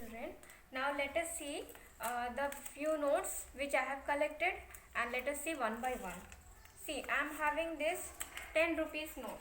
children. Now let us see the few notes which I have collected, and let us see one by one. See, I am having this 10 rupees note.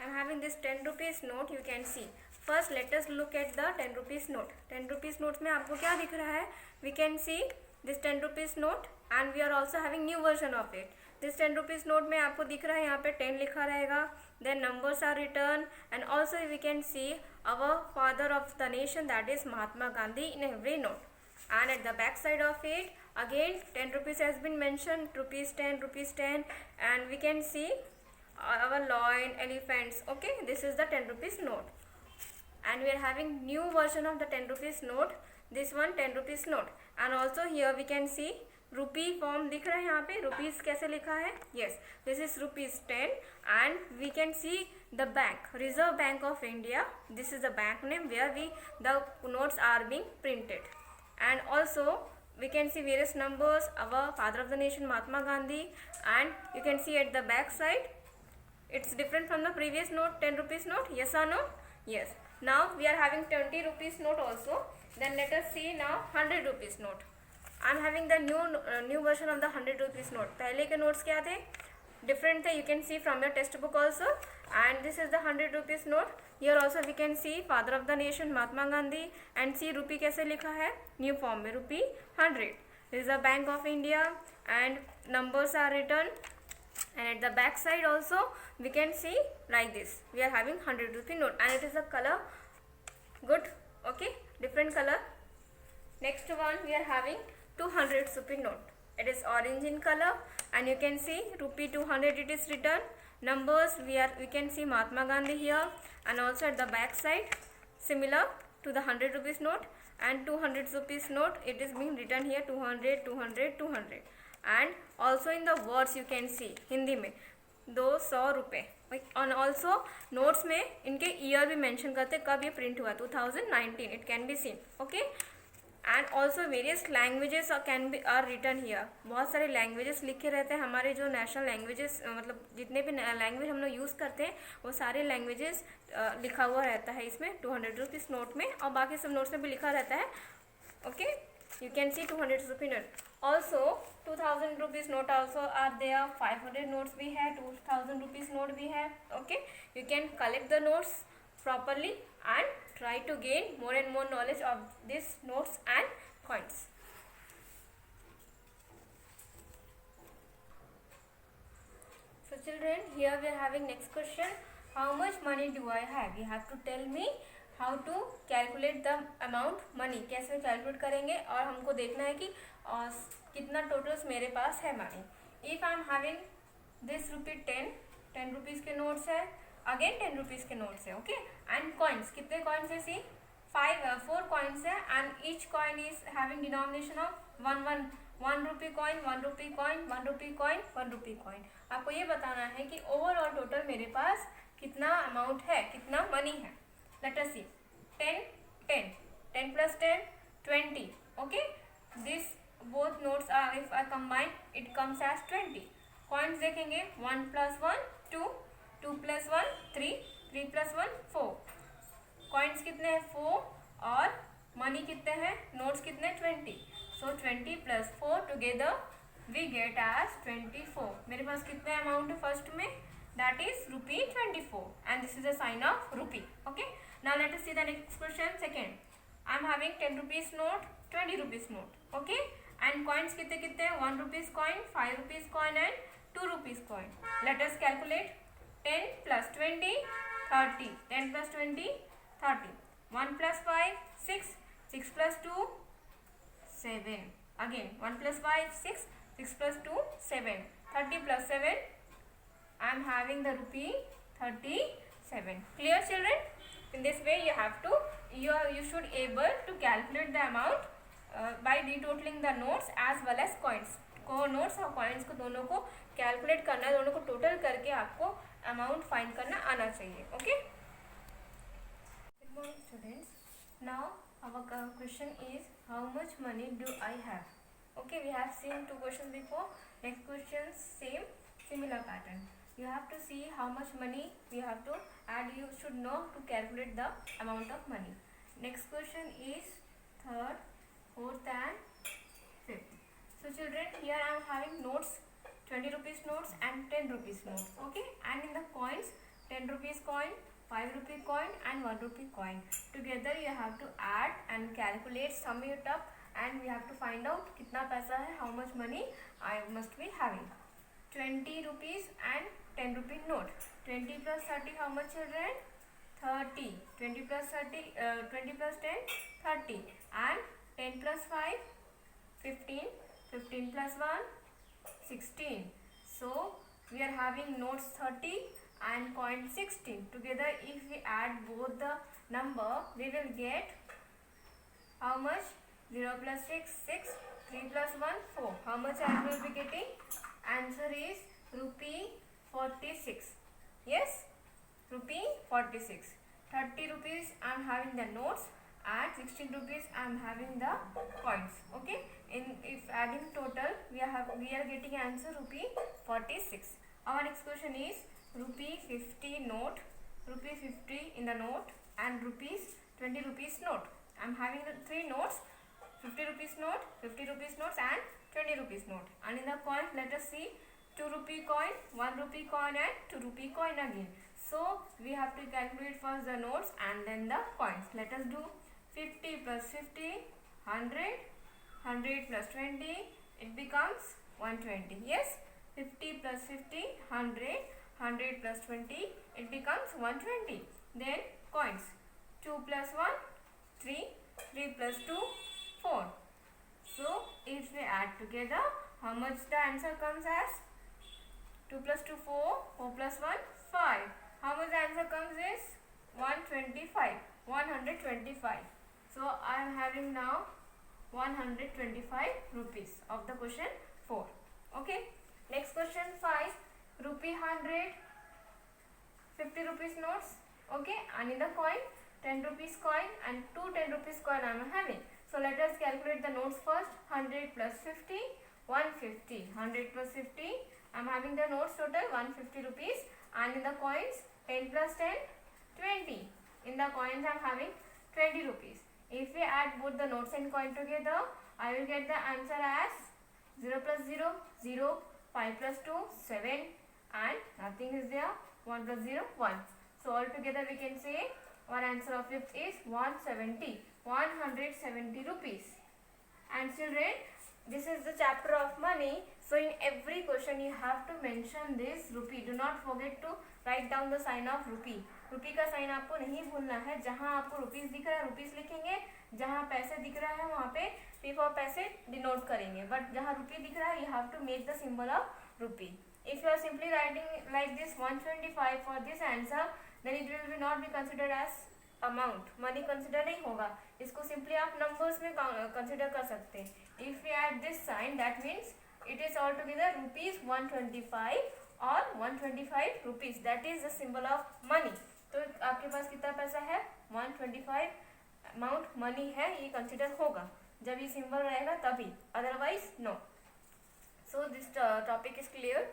I am having this 10 rupees note. You can see. First, let us look at the 10 rupees note. 10 rupees note में आपको क्या दिख रहा है? We can see this 10 rupees note, and we are also having new version of it. This 10 rupees note में आपको दिख रहा है यहाँ पे 10 लिखा रहेगा. Then numbers are written, and also we can see our father of the nation, that is Mahatma Gandhi, in every note. And at the back side of it, again 10 rupees has been mentioned, rupees 10, and we can see our lion, elephants. Okay, this is the 10 rupees note, and we are having new version of the 10 rupees note. This one 10 rupees note, and also here we can see rupee form दिख रहा है यहाँ पे. rupees कैसे लिखा है? Yes, this is rupees 10, and we can see the bank, Reserve Bank of India. This is the bank name where the notes are being printed, and also we can see various numbers, our father of the nation Mahatma Gandhi, and you can see at the back side it's different from the previous note, 10 rupees note. Yes or no? Yes. Now we are having 20 rupees note also. Then let us see now 100 rupees note. I am having the new version of the 100 rupees note. पहले के notes क्या थे? Different थे. You can see from your textbook also. And this is the 100 rupees note. Here also we can see father of the nation Mahatma Gandhi, and see rupee कैसे लिखा है? New form में rupee 100. This is the Bank of India, and numbers are written. And at the back side also we can see like this. We are having 100 rupee note, and it is a color good. Okay, different color. Next one we are having 200 rupee note. It is orange in color, and you can see rupee 200 it is written. Numbers we can see Mahatma Gandhi here, and also at the back side similar to the 100 rupees note, and 200 rupees note it is being written here 200. And also in the words you can see Hindi में 200 रुपये. और also notes में इनके year भी mention करते कब ये print हुआ, 2019 it can be seen. Okay, and also various languages can be are written here. बहुत सारे लैंग्वेजेस लिखे रहते हैं. हमारे जो नेशनल लैंग्वेजेस मतलब जितने भी लैंग्वेज हम लोग यूज़ करते हैं वो सारे लैंग्वेजेस लिखा हुआ रहता है इसमें 200 रुपीज़ नोट में, और बाकी सब नोट्स में भी लिखा रहता है. Okay, you can see 200 rupee note. Also 2000 rupees note also are there. 500 notes we have, 2000 rupees note we have. Okay, you can collect the notes properly and try to gain more and more knowledge of these notes and coins. So children, here we are having next question. How much money do I have? You have to tell me how to calculate the amount money. कैसे calculate करेंगे, और हमको देखना है कि कितना totals मेरे पास है money. If I am having this rupee 10 rupees के नोट्स है, अगेन 10 रुपीज़ के नोट्स है. ओके, एंड कॉइन्स कितने कॉइन्स है? सी 4 कॉइन्स है, and each coin is having denomination of 1 rupee coin, 1 rupee coin, 1 rupee coin, 1 rupee coin. आपको ये बताना है कि ओवरऑल टोटल मेरे पास कितना अमाउंट है, कितना मनी है. Let us see 10 plus 10 20. Okay, this both notes are, if I combine it comes as 20. Coins देखेंगे 1 plus 1 2 plus 1 3 plus 1 4. Coins कितने हैं? 4. और मनी कितने हैं? नोट्स कितने? 20. So 20 plus 4 together we get as 24. मेरे पास कितने अमाउंट है फर्स्ट में? That is rupee 24, and this is a sign of rupee. Okay, now let us see the next question. Second, I am having 10 rupees note, 20 rupees note. Okay, and coins कितने कितने? 1 rupees coin, 5 rupees coin, and 2 rupees coin. Let us calculate. 10 plus 20 30. 10 plus 20 30. 1 plus 5 6. 6 plus 2 7. Again 1 plus 5 6. 6 plus 2 7. 30 plus 7. I am having the rupee 37. Clear children? In this way you should able to calculate the amount by detotaling the notes as well as coins. को notes और coins को दोनों को calculate करना है, दोनों को total करके आपको अमाउंट फाइंड करना आना चाहिए. Okay, good morning students. Now our question is how much money do I have. Okay, we have seen 2 question before. Next question same similar pattern. You have to see how much money we have to add. You should know to calculate the amount of money. Next question is third, fourth and fifth. So children, here I am having notes, 20 rupees notes and 10 rupees notes. Okay, and in the coins, 10 rupees coin, 5 rupee coin and 1 rupee coin. Together you have to add and calculate, sum it up, and we have to find out कितना पैसा है, how much money I must be having. 20 rupees and 10 rupee note. 20 plus 30, how much children? 30. 20 plus 30, 20 plus 10, 30. And 10 plus 5, 15. 15 plus 1, 16. So we are having notes 30 and coin 16. Together if we add both the number, we will get how much? 0 plus 6, 6. 3 plus 1, 4. How much I will be getting? Answer is rupee 46. Yes, rupee 46. 30 rupees I am having the notes and 16 rupees I am having the coins. Okay, if adding total we are getting answer rupee 46. Our next question is rupee 50 note, rupee 50 in the note and rupees 20 rupees note. I am having the three notes, 50 rupees note, 50 rupees notes and 20 rupees note. And in the coins, let us see 2 rupee coin, 1 rupee coin and 2 rupee coin again. So we have to calculate first the notes and then the coins. Let us do 50 plus 50, 100, 100 plus 20, it becomes 120. Yes, 50 plus 50, 100, 100 plus 20, it becomes 120. Then coins, 2 plus 1, 3, 3 plus 2, 4. So if we add together, how much the answer comes as? 2 plus 2, 4, 4 plus 1, 5. How much the answer comes is 125, 125. So I am having now 125 rupees of the question 4. Okay. Next question 5. Rupee 100, 50 rupees notes. Okay. And in the coin, 10 rupees coin and 2 10 rupees coin I am having. So let us calculate the notes first. 100 plus 50, 150. 100 plus 50, I am having the notes total 150 rupees. And in the coins, 10 plus 10, 20. In the coins I am having 20 rupees. If we add both the notes and coin together, I will get the answer as 0 plus 0, 0, 5 plus 2, 7 and nothing is there, 1 plus 0, 1. So altogether we can say our answer of fifth is 170, 170 rupees. And children, this is the chapter of money. So in every question you have to mention this rupee. Do not forget to write down the sign of rupee. रुपी का sign आपको नहीं भूलना है. जहां आपको rupees दिख रहा है रुपीस लिखेंगे, जहां पैसे दिख रहा है वहां पे पी फॉर पैसे डिनोट करेंगे. बट जहां रुपी दिख रहा है you have to make the symbol of rupee. If you are simply writing like this 125 for this answer, then it will be not be considered as amount. Money consider नहीं होगा. इसको simply आप numbers में consider कर सकते हैं. If you add this sign, that means it is altogether rupees 125 or 125 rupees. That is the symbol of money. तो आपके पास कितना पैसा है? 125 अमाउंट मनी है, ये कंसिडर होगा जब ये सिंबल रहेगा तभी, otherwise no. So this topic is clear.